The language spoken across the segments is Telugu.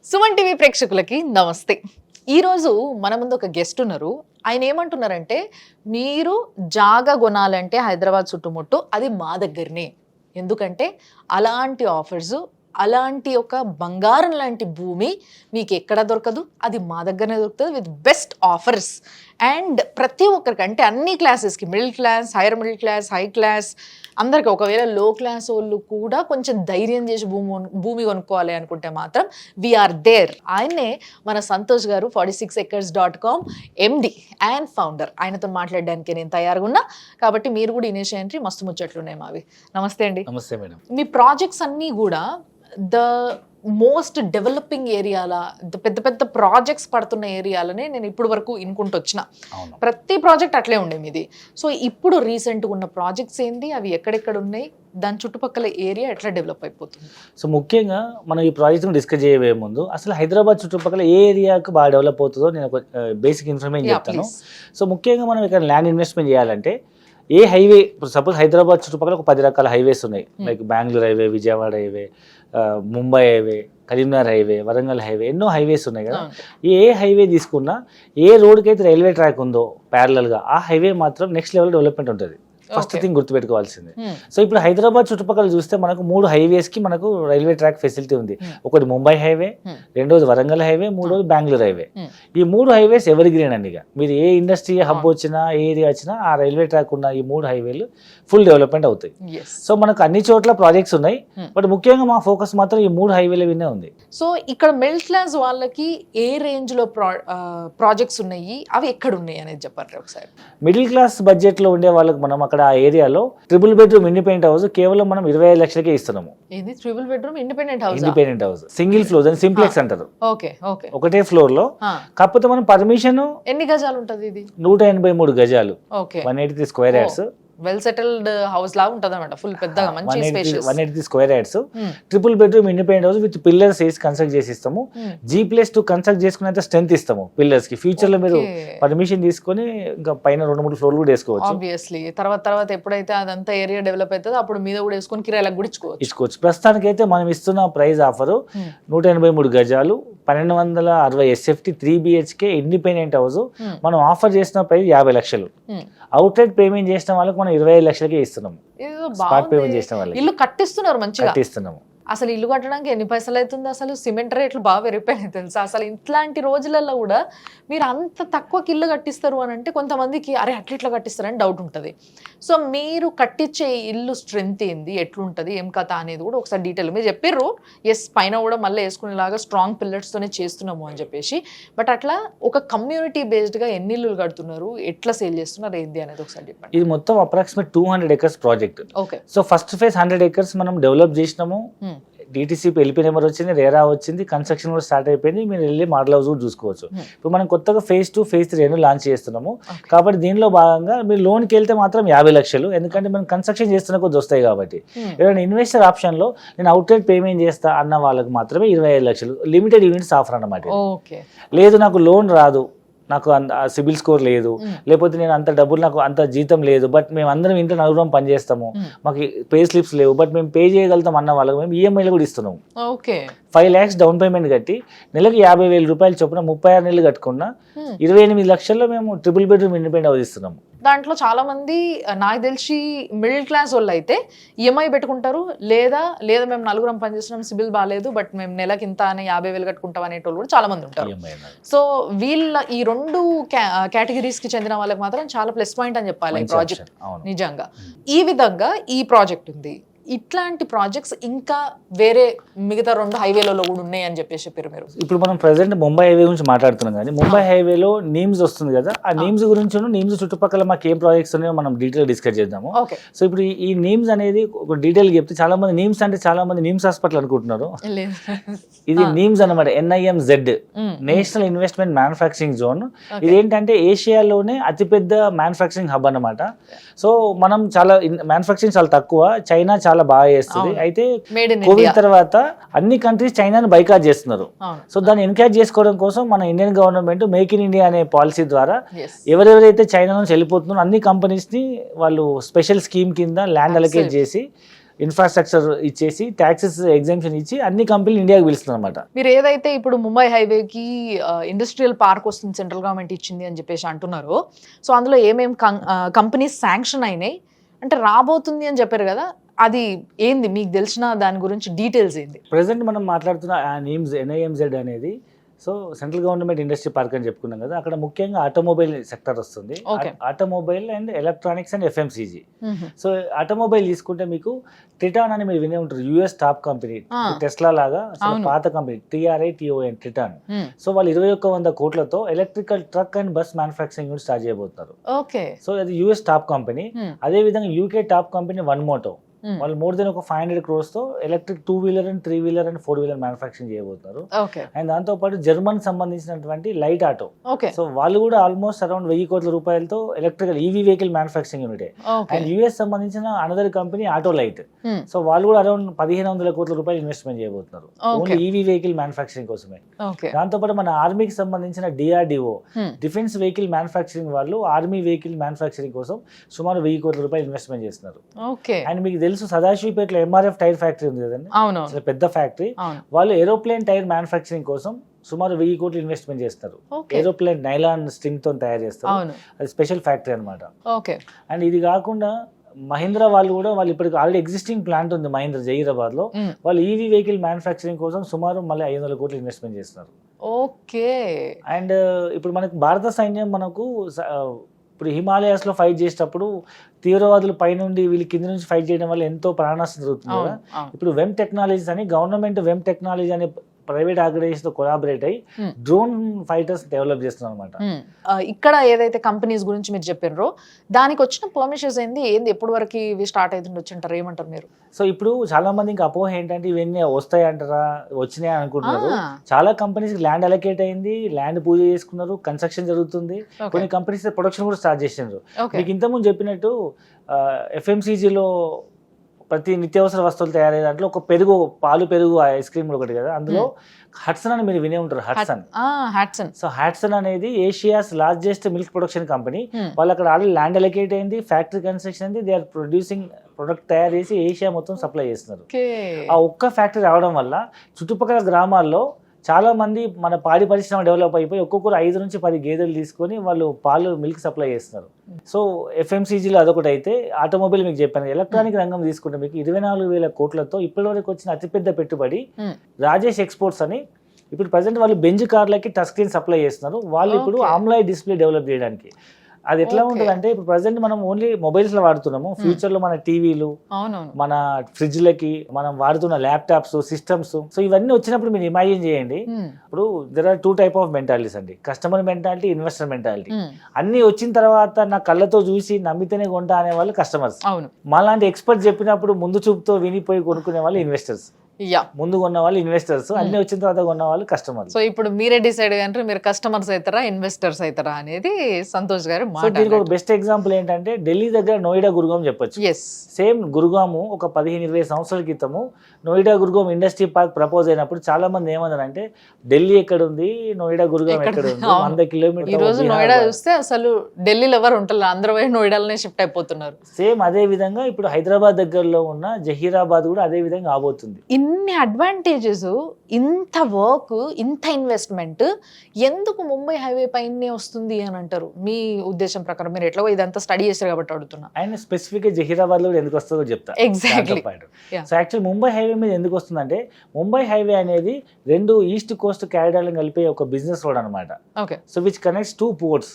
సుమన్ టీవీ ప్రేక్షకులకి నమస్తే. ఈరోజు మన ముందు ఒక గెస్ట్ ఉన్నారు. ఆయన ఏమంటున్నారంటే, మీరు జాగా కొనాలంటే హైదరాబాద్ చుట్టుముట్టు అది మా దగ్గరనే. ఎందుకంటే అలాంటి ఆఫర్స్, అలాంటి ఒక బంగారం లాంటి భూమి మీకు ఎక్కడ దొరకదు, అది మా దగ్గరనే దొరుకుతుంది విత్ బెస్ట్ ఆఫర్స్. అండ్ ప్రతి ఒక్కరికి, అంటే అన్ని క్లాసెస్కి, middle class, hire middle class, high class, అందరికి, ఒకవేళ లో క్లాస్ వాళ్ళు కూడా కొంచెం ధైర్యం చేసి భూమి కొనుక్కోవాలి అనుకుంటే మాత్రం వీఆర్ దేర్. ఆయన్నే మన సంతోష్ గారు, 46acres.com MD అండ్ ఫౌండర్. ఆయనతో మాట్లాడడానికి నేను తయారుగా ఉన్నా, కాబట్టి మీరు కూడా ఇనేషియల్ ఎంట్రీ మస్తు ముచ్చట్లు ఉన్నాయి మావి. నమస్తే అండి. నమస్తే మేడం. మీ ప్రాజెక్ట్స్ అన్నీ కూడా ద మోస్ట్ డెవలపింగ్ ఏరియాల, పెద్ద పెద్ద ప్రాజెక్ట్స్ పడుతున్న ఏరియాలనే నేను ఇప్పుడు వరకు ఇనుకుంటూ వచ్చిన. ప్రతి ప్రాజెక్ట్ అట్లే ఉండే మీది. సో ఇప్పుడు రీసెంట్గా ఉన్న ప్రాజెక్ట్స్ ఏంది, అవి ఎక్కడెక్కడ ఉన్నాయి, దాని చుట్టుపక్కల ఏరియా ఎట్లా డెవలప్ అయిపోతుంది? సో ముఖ్యంగా మనం ఈ ప్రాజెక్ట్ని డిస్కస్ చేయబోయే ముందు అసలు హైదరాబాద్ చుట్టుపక్కల ఏ ఏరియాకు బాగా డెవలప్ అవుతుందో నేను ఒక బేసిక్ ఇన్ఫర్మేషన్ చెప్తాను. సో ముఖ్యంగా మనం ఇక్కడ ల్యాండ్ ఇన్వెస్ట్మెంట్ చేయాలంటే ఏ హైవే, ఇప్పుడు సపోజ్ హైదరాబాద్ చుట్టుపక్కల ఒక 10 రకాల హైవేస్ ఉన్నాయి. Like Bengaluru highway, Vijayawada highway, Mumbai highway, Karimnagar highway, Warangal highway, ఎన్నో హైవేస్ ఉన్నాయి కదా. ఏ హైవే తీసుకున్నా, ఏ రోడ్కి అయితే రైల్వే ట్రాక్ ఉందో ప్యారలల్గా, ఆ హైవే మాత్రం నెక్స్ట్ లెవెల్ డెవలప్మెంట్ ఉంటుంది. ఫస్ట్ థింగ్ గుర్తుపెట్టుకోవాల్సింది. సో ఇప్పుడు హైదరాబాద్ చుట్టుపక్కల చూస్తే మనకు 3 హైవేస్ కి మనకు రైల్వే ట్రాక్ ఫెసిలిటీ ఉంది. ఒకటి ముంబై హైవే, రెండోది వరంగల్ హైవే, మూడోది బెంగళూరు హైవే. ఈ 3 హైవేస్ ఎవర్ గ్రీన్ అండి. ఇక మీరు ఏ ఇండస్ట్రీ హబ్ వచ్చినా, ఏ ఏరియా వచ్చినా, ఆ రైల్వే ట్రాక్ ఉన్న ఈ 3 హైవేలు ఫుల్ డెవలప్మెంట్ అవుతాయి. సో మనకు అన్ని చోట్ల ప్రాజెక్ట్స్ ఉన్నాయి, బట్ ముఖ్యంగా మా ఫోకస్ మాత్రం ఈ 3 హైవేల వినే ఉంది. సో ఇక్కడ మిడిల్ క్లాస్ వాళ్ళకి ఏ రేంజ్ లో ప్రాజెక్ట్స్ ఉన్నాయి, అవి ఎక్కడ ఉన్నాయి అనేది చెప్పండి ఒకసారి. మిడిల్ క్లాస్ బడ్జెట్ లో ఉండే వాళ్ళకి మనం అక్కడ ఆ ఏరియాలో ట్రిపుల్ బెడ్రూమ్ ఇండిపెండెంట్ హౌస్ కేవలం మనం 25 లక్షలకే ఇస్తున్నాము. ఇది triple bedroom independent house, single floor, దాని సింప్లెక్స్ అంటారు. Okay okay. ఒకటే ఫ్లోర్ లో, కాకపోతే మనం పర్మిషన్ ఎన్ని గజాలు ఉంటది ఇది? 183 గజాలు, okay, 183 square yards. Well settled house లాగా ఉంటది అన్నమాట, ఫుల్ పెద్దగా, మంచి spacious. 183 square yards, triple bedroom independent house with pillars వేసి కన్స్ట్రక్ట్ చేసి ఇస్తాము. G+2 కన్స్ట్రక్ట్ చేసుకునేంత స్ట్రెంత్ ఇస్తాము పిల్లర్స్ కి. ఫ్యూచర్ లో మీరు పర్మిషన్ తీసుకొని ఇంకా పైన 2-3 ఫ్లోర్లు కూడా వేసుకోవచ్చు. ఆబ్వియస్లీ తర్వాత ఎప్పుడైతే అదంతా ఏరియా డెవలప్ అవుతుందో అప్పుడు మీద కూడా వేసుకొని కిరాయిలకు కూడా ఇచ్చుకోవచ్చు. ప్రస్తుతానికి అయితే మనం ఇస్తున్న ప్రైస్ ఆఫర్ 183 గజాలు, 1260 SFT, 3 BHK ఇండిపెండెంట్ హౌస్. మనం ఆఫర్ చేసిన ప్రైస్ 50 లక్షలు. అవుట్లెట్ పేమెంట్ చేసిన వాళ్ళకి మనం 25 లక్షలకే ఇస్తున్నాము. స్పాట్ పేమెంట్ చేసిన వాళ్ళకి ఇల్లు కట్టిస్తున్నారు, మంచిగా కట్టిస్తున్నాము. అసలు ఇల్లు కట్టడానికి ఎన్ని పైసలు అవుతుంది? అసలు సిమెంట్ రేట్లు బాగా పెరిగిపోయినాయి తెలుసా. అసలు ఇట్లాంటి రోజులలో కూడా మీరు అంత తక్కువకి ఇల్లు కట్టిస్తారు అని అంటే కొంతమందికి అరే అట్లా కట్టిస్తారని డౌట్ ఉంటుంది. సో మీరు కట్టించే ఇల్లు స్ట్రెంత్ ఏంది, ఎట్లుంటుంది, ఏం కథ అనేది కూడా ఒకసారి డీటెయిల్ మీరు చెప్పిర్రు. ఎస్, పైన కూడా మళ్ళీ వేసుకునేలాగా స్ట్రాంగ్ పిల్లర్స్తోనే చేస్తున్నాము అని చెప్పేసి. బట్ అట్లా ఒక కమ్యూనిటీ బేస్డ్గా ఎన్ని ఇల్లులు కడుతున్నారు, ఎట్లా సేల్ చేస్తున్నారు, ఏంది అనేది ఒకసారి చెప్పండి. ఇది మొత్తం approximate 200 acres project. Okay. So first phase 100 acres మనం డెవలప్ చేసినాము. DTCP LP నెంబర్ వచ్చింది, రేరా వచ్చింది, కన్స్ట్రక్షన్ కూడా స్టార్ట్ అయిపోయింది. మీరు వెళ్ళి మోడల్ హౌస్ కూడా చూసుకోవచ్చు. ఇప్పుడు మనం కొత్తగా phase 2, phase 3 లాంచ్ చేస్తున్నాము. కాబట్టి దీనిలో భాగంగా మీరు లోన్కి వెళ్తే మాత్రం 50 లక్షలు, ఎందుకంటే మనం కన్స్ట్రక్షన్ చేస్తున్న కొద్ది వస్తాయి కాబట్టి. ఏదైనా ఇన్వెస్టర్ ఆప్షన్ లో నేను అవుట్లెట్ పేమెంట్ చేస్తా అన్న వాళ్ళకి మాత్రమే 25 లక్షలు లిమిటెడ్ ఈవెంట్స్ ఆఫర్ అన్నమాట. లేదు నాకు లోన్ రాదు, నాకు అంత సిబిల్ స్కోర్ లేదు, లేకపోతే నేను అంత డబ్బులు, నాకు అంత జీతం లేదు, బట్ మేము అందరం ఇంట్లో నలుగురం పనిచేస్తాము, మాకు పే స్లిప్స్ లేవు, బట్ మేము పే చేయగలుగుతాం అన్న వాళ్ళకి మేము ఈఎంఐలు కూడా ఇస్తున్నాము. 5 lakhs డౌన్ పేమెంట్ కట్టి నెలకు 50,000 రూపాయలు చొప్పున 36 నెలలు కట్టుకున్నా 28 లక్షల్లో మేము ట్రిపుల్ బెడ్రూమ్ ఇండిపెండెంట్ హౌస్ ఇస్తున్నాము. దాంట్లో చాలా మంది నాకు తెలిసి మిడిల్ క్లాస్ వాళ్ళు అయితే ఈఎంఐ పెట్టుకుంటారు, లేదా మేము నలుగురం పనిచేస్తున్నాం, సిబిల్ బాగాలేదు, బట్ మేము నెలకి ఇంత అని 50,000 కట్టుకుంటాం అనేటోళ్ళు కూడా చాలా మంది ఉంటారు. సో వీళ్ళ ఈ 2 కేటగిరీస్ కి చెందిన వాళ్ళకి మాత్రం చాలా ప్లస్ పాయింట్ అని చెప్పాలి ఈ ప్రాజెక్ట్ నిజంగా. ఈ విధంగా ఈ ప్రాజెక్ట్ ఉంది. ఇట్లాంటి ప్రాజెక్ట్స్ ఇంకా వేరే మిగతా 2 హైవేలలో కూడా ఉన్నాయి అని చెప్పేసి చెప్పారు మీరు. ఇప్పుడు మనం ప్రెసెంట్ ముంబై హైవే గురించి మాట్లాడుతున్నాం, కానీ ముంబై హైవేలో నీమ్స్ వస్తుంది కదా, ఆ నీమ్స్ గురించి, నీమ్స్ చుట్టుపక్కల మాకు ఏం ప్రాజెక్ట్స్ ఉన్నాయో మనం డీటెయిల్ డిస్కస్ చేద్దాము. సో ఇప్పుడు ఈ నీమ్స్ అనేది ఒక డీటెయిల్ చెప్తే చాలా మంది నీమ్స్ అంటే చాలా మంది నీమ్స్ హాస్పిటల్ అనుకుంటున్నారు. ఇది నీమ్స్ అన్నమాట, NIMZ, national investment manufacturing zone. ఇదేంటంటే ఏషియాలోనే అతిపెద్ద మ్యానుఫ్యాక్చరింగ్ హబ్ అన్నమాట. సో మనం చాలా మ్యానుఫ్యాక్చరింగ్ చాలా తక్కువ, చైనా చాలా బాగా చేస్తుంది. అయితే కోవిడ్ తర్వాత అన్ని కంట్రీస్ చైనాని బైకాట్ చేస్తున్నారు. సో దాన్ని ఎన్కరేజ్ చేసుకోవడం కోసం మన Indian government make in India అనే పాలసీ ద్వారా ఎవరెవరైతే చైనా నుంచి వెళ్ళిపోతున్నారో అన్ని కంపెనీస్ ని వాళ్ళు స్పెషల్ స్కీమ్ కింద ల్యాండ్ అలొకేట్ చేసి ఇన్ఫ్రాస్ట్రక్చర్ ఇచ్చేసి ట్యాక్సెస్ ఎగ్జామ్షన్ ఇచ్చి అన్ని కంపెనీలు ఇండియాకి పిలుస్తుంది అనమాట. మీరు ఏదైతే ఇప్పుడు ముంబై హైవేకి ఇండస్ట్రియల్ పార్క్ వస్తుంది సెంట్రల్ గవర్నమెంట్ ఇచ్చింది అని చెప్పేసి అంటున్నారో, సో అందులో ఏమేమి కంపెనీస్ శాంక్షన్ అయినాయి అంటే రాబోతుంది అని చెప్పారు కదా, అది ఏంది మీకు తెలిసిన దాని గురించి డీటెయిల్స్ ఏంది? ప్రెసెంట్ మనం మాట్లాడుతున్న NIMZ అనేది so central government industry park అని చెప్పుకున్నాం కదా, అక్కడ ముఖ్యంగా ఆటోమొబైల్ సెక్టర్ వస్తుంది. Automobile and electronics and FMCG. So automobile తీసుకుంటే మీకు ట్రిటాన్ అని మీరు వినే ఉంటారు, US టాప్ కంపెనీ, టెస్లా లాగా పాత కంపెనీ, TRITON ట్రిటాన్. సో వాళ్ళు 21,100 కోట్లతో electrical truck and bus manufacturing unit start చేయబోతున్నారు. సో అది US టాప్ కంపెనీ. అదే విధంగా UK top company One Moto, వాళ్ళు మోర్ దెన్ ఒక 500 crores తో electric 2-wheeler and 3-wheeler and 4-wheeler manufacturing చేయబోతున్నారు. అండ్ దాంతో పాటు జర్మన్ సంబంధించినటువంటి లైట్ ఆటో, సో వాళ్ళు కూడా ఆల్మోస్ట్ అరౌండ్ 1,000 కోట్ల రూపాయలతో electrical EV vehicle manufacturing unit. And US సంబంధించిన another company auto light, so వాళ్ళు కూడా అరౌండ్ 1,500 కోట్ల రూపాయలు ఇన్వెస్ట్మెంట్ చేయబోతున్నారు ఓన్లీ EV వెహికల్ మ్యానుఫ్యాక్చరింగ్ కోసమే. దాంతో పాటు మన ఆర్మీకి సంబంధించిన DRDO డిఫెన్స్ వెహికల్ మ్యానుఫ్యాక్చరింగ్ వాళ్ళు ఆర్మీ వెహికల్ మ్యానుఫ్యాక్చరింగ్ కోసం సుమారు 1,000 కోట్ల రూపాయలు ఇన్వెస్ట్మెంట్ చేస్తున్నారు. అండ్ మీకు తెలుసు సదాశివపేటలో MRF టైర్ ఫ్యాక్టరీ ఉంది కదండి, అసలు పెద్ద ఫ్యాక్టరీ. వాళ్ళు ఏరోప్లేన్ టైర్ మ్యానుఫ్యాక్చరింగ్ కోసం సుమారు 1,000 కోట్లు ఇన్వెస్ట్మెంట్ చేస్తారు. ఏరోప్లేన్ నైలాన్ స్ట్రింగ్ తో తయారు చేస్తారు, అది స్పెషల్ ఫ్యాక్టరీ అనమాట. అండ్ ఇది కాకుండా మహీంద్రా వాళ్ళు కూడా వాళ్ళు ఇప్పటికి ఆల్రెడీ ఎగ్జిస్టింగ్ ప్లాంట్ ఉంది మహీంద్రా జహీరాబాద్ లో, వాళ్ళు EV వెహికల్ మ్యానుఫ్యాక్చరింగ్ కోసం సుమారు మళ్ళీ 500 కోట్లు ఇన్వెస్ట్మెంట్ చేస్తున్నారు. అండ్ ఇప్పుడు మనకు భారత సైన్యం మనకు ఇప్పుడు హిమాలయాస్ లో ఫైట్ చేసేటప్పుడు తీవ్రవాదులు పైనుండి వీళ్ళు కింద నుంచి ఫైట్ చేయడం వల్ల ఎంతో ప్రాణనష్టం జరుగుతుంది కదా. ఇప్పుడు వెమ్ టెక్నాలజీస్ అని గవర్నమెంట్ వెమ్ టెక్నాలజీ అనే ప్రైవేట్ ఆర్గనైజేషన్ తో కొలాబరేట్ అయ్యి డ్రోన్ ఫైటర్స్ డెవలప్ చేస్తున్నారు అనమాట. ఇక్కడ ఏదైతే కంపెనీస్ గురించి మీరు చెప్పారో దానికి వచ్చిన పర్మిషన్స్ ఏంది ఎప్పటి వరకు ఇవి స్టార్ట్ అవుతుండొచ్చు అంటారు, ఏమంటారు మీరు? సో ఇప్పుడు చాలా మంది ఇంకా అపోహ ఏంటంటే ఇవన్నీ వస్తాయి అంటారా, వచ్చినాయి అనుకుంటున్నారు. చాలా కంపెనీస్ ల్యాండ్ అలొకేట్ అయింది, ల్యాండ్ పూజ చేసుకున్నారు, కన్స్ట్రక్షన్ జరుగుతుంది. కొన్ని కంపెనీస్ ప్రొడక్షన్ కూడా స్టార్ట్ చేసినారు. మీకు ఇంతకుముందు చెప్పినట్టు FMCGలో ప్రతి నిత్యావసర వస్తువులు తయారయ్యే దాంట్లో ఒక పాలు పెరుగు ఐస్ క్రీమ్ ఒకటి కదా, అందులో హట్సన్ అని మీరు వినే ఉంటారు. హట్సన్ సో హట్సన్ అనేది Asia's largest milk production company. వాళ్ళు అక్కడ ఆల్రెడీ ల్యాండ్ అలొకేట్ అయింది, ఫ్యాక్టరీ కన్స్ట్రక్షన్ అయింది, దే ఆర్ ప్రొడ్యూసింగ్ ప్రొడక్ట్ తయారు చేసి ఏషియా మొత్తం సప్లై చేస్తున్నారు. ఆ ఒక్క ఫ్యాక్టరీ రావడం వల్ల చుట్టుపక్కల గ్రామాల్లో చాలా మంది మన పాడి పరిశ్రమ డెవలప్ అయిపోయి ఒక్కొక్కరు 5 నుంచి 10 గేదెలు తీసుకొని వాళ్ళు పాలు మిల్క్ సప్లై చేస్తున్నారు. సో FMCGలో అదొకటి అయితే, ఆటోమొబైల్ మీకు చెప్పాను, ఎలక్ట్రానిక్ రంగం తీసుకుంటే మీకు 24,000 కోట్లతో ఇప్పటివరకు వచ్చిన అతిపెద్ద పెట్టుబడి రాజేష్ ఎక్స్పోర్ట్స్ అని. ఇప్పుడు ప్రజెంట్ వాళ్ళు బెంజ్ కార్లకి టచ్ స్క్రీన్ సప్లై చేస్తున్నారు. వాళ్ళు ఇప్పుడు ఆమ్లాయ్ డిస్ప్లే డెవలప్ చేయడానికి. అది ఎట్లా ఉంటుంది అంటే ఇప్పుడు ప్రజెంట్ మనం ఓన్లీ మొబైల్స్ లో వాడుతున్నాము, ఫ్యూచర్ లో మన టీవీలు, మన ఫ్రిడ్జ్లకి మనం వాడుతున్న ల్యాప్టాప్స్, సిస్టమ్స్, సో ఇవన్నీ వచ్చినప్పుడు మీరు ఇమాజిన్ చేయండి. ఇప్పుడు there are 2 types of mentalities అండి, కస్టమర్ మెంటాలిటీ, ఇన్వెస్టర్ మెంటాలిటీ. అన్ని వచ్చిన తర్వాత నా కళ్ళతో చూసి నమ్మితేనే కొంటా అనే వాళ్ళు కస్టమర్స్. మాలాంటి ఎక్స్పర్ట్ చెప్పినప్పుడు ముందు చూపుతో వినిపోయి కొనుక్కునే వాళ్ళు ఇన్వెస్టర్స్. ముందు కొన్న వాళ్ళు ఇన్వెస్టర్స్, అన్ని వచ్చిన తర్వాత కొన్న వాళ్ళు కస్టమర్స్. సో ఇప్పుడు మీరే డిసైడ్ అంటే మీరు కస్టమర్స్ అవుతారా ఇన్వెస్టర్స్ అవుతారా అనేది సంతోష్ గారు. దీనికి ఒక బెస్ట్ ఎగ్జాంపుల్ ఏంటంటే ఢిల్లీ దగ్గర నోయిడా గురుగాం చెప్పొచ్చు. సేమ్ గురుగాము ఒక 15-20 సంవత్సరాల క్రితము Noida Gurgaon industry park propose అయినప్పుడు చాలా మంది ఏమన్నారంటే ఢిల్లీ ఎక్కడ ఉంది, నోయిడా గురుగాం ఎక్కడ ఉంది, 100 కిలోమీటర్. ఈ రోజు నోయిడా చూస్తే అసలు ఢిల్లీలో ఎవరు ఉంటారు, అందరూ నోయిడాలోనే షిఫ్ట్ అయిపోతున్నారు. సేమ్ అదే విధంగా ఇప్పుడు హైదరాబాద్ దగ్గరలో ఉన్న జహీరాబాద్ కూడా అదే విధంగా అవబోతుంది. ఇన్ని అడ్వాంటేజెస్, ఇంత వర్క్, ఇంత ఇన్వెస్ట్మెంట్ ఎందుకు ముంబై హైవే పైనే వస్తుంది అని అంటారు మీ ఉద్దేశం ప్రకారం? మీరు ఎట్లా ఇదంతా స్టడీ చేశారు కాబట్టి అడుగుతున్నా. అండ్ స్పెసిఫిక్ గా జహీరాబాద్ లో ఎందుకు వస్తుందో చెప్తా. Exactly. So actual Mumbai highway మీద ఎందుకు వస్తుందంటే, ముంబై హైవే అనేది 2 ఈస్ట్ కోస్ట్ కారిడార్లను కలిపే ఒక బిజినెస్ రోడ్ అనమాట. So which connects 2 ports.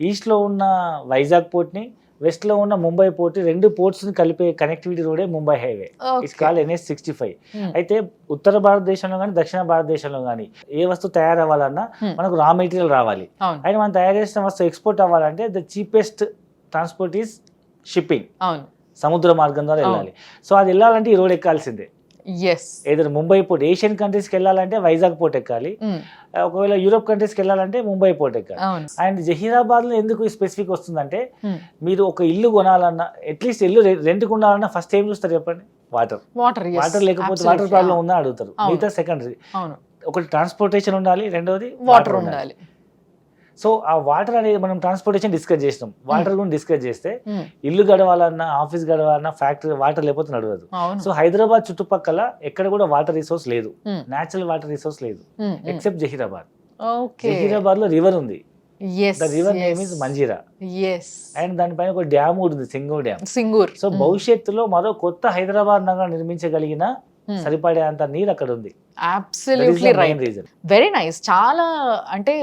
East లో ఉన్న వైజాగ్ పోర్ట్ ని, వెస్ట్ లో ఉన్న ముంబై పోర్ట్, 2 ports ని కలిపే కనెక్టివిటీ రోడే Mumbai highway. It's called NH65. అయితే ఉత్తర భారతదేశంలో కానీ దక్షిణ భారతదేశంలో కానీ ఏ వస్తువు తయారవ్వాలన్నా మనకు రా మెటీరియల్ రావాలి. అయితే మనం తయారు చేసిన వస్తువు ఎక్స్పోర్ట్ అవ్వాలంటే the cheapest transport is shipping. సముద్ర మార్గం ద్వారా వెళ్ళాలి. సో అది వెళ్ళాలంటే ఈ రోడ్ ఎక్కాల్సిందే. ఏదైనా ముంబై పోర్ట్, ఏషియన్ కంట్రీస్కి వెళ్ళాలంటే వైజాగ్ పోర్ట్ ఎక్కాలి, ఒకవేళ యూరోప్ కంట్రీస్కి వెళ్ళాలంటే ముంబై పోర్ట్ ఎక్కాలి. అండ్ జహీరాబాద్ లో ఎందుకు స్పెసిఫిక్ వస్తుందంటే, మీరు ఒక ఇల్లు కొనాలన్నా, అట్లీస్ట్ ఇల్లు రెంట్ కొనాలన్నా ఫస్ట్ ఏం చూస్తారు చెప్పండి? వాటర్ లేకపోతే వాటర్ ప్రాబ్లం ఉందా అడుగుతారు. మిగతా సెకండరీ. ఒకటి ట్రాన్స్పోర్టేషన్ ఉండాలి, రెండోది వాటర్ ఉండాలి. సో ఆ వాటర్ అనేది మనం ట్రాన్స్పోర్టేషన్ డిస్కస్ చేసినాం, వాటర్ గురించి డిస్కస్ చేస్తే ఉమ్, ఇల్లు గడవాలన్నా, ఆఫీస్ గడవాలన్నా, ఫ్యాక్టరీ వాటర్ లేకపోతే నడవదు. అవును. సో హైదరాబాద్ చుట్టుపక్కల ఎక్కడ కూడా వాటర్ రిసోర్స్ లేదు, ఉమ్, న్యాచురల్ వాటర్ రిసోర్స్ లేదు, um, um. Except Zaheerabad. Okay. Zaheerabad లో రివర్ ఉంది, Yes, the river name yes, is Manjira, yes. And దానిపైన ఒక డ్యామ్ కూడా ఉంది, సింగూర్ డ్యామ్. సింగూర్. సో భవిష్యత్తులో మరో కొత్త హైదరాబాద్ నగరం నిర్మించగలిగిన Hmm. సరిపడే అంత నీరు అక్కడ ఉంది. Absolutely right. Reason. Very nice. చాలా అంటే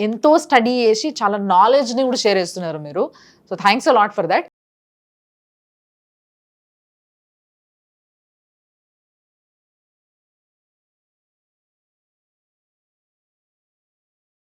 ఎంతో స్టడీ చేసి చాలా నాలెడ్జ్ ని కూడా షేర్ చేస్తున్నారు మీరు. So thanks a lot for that.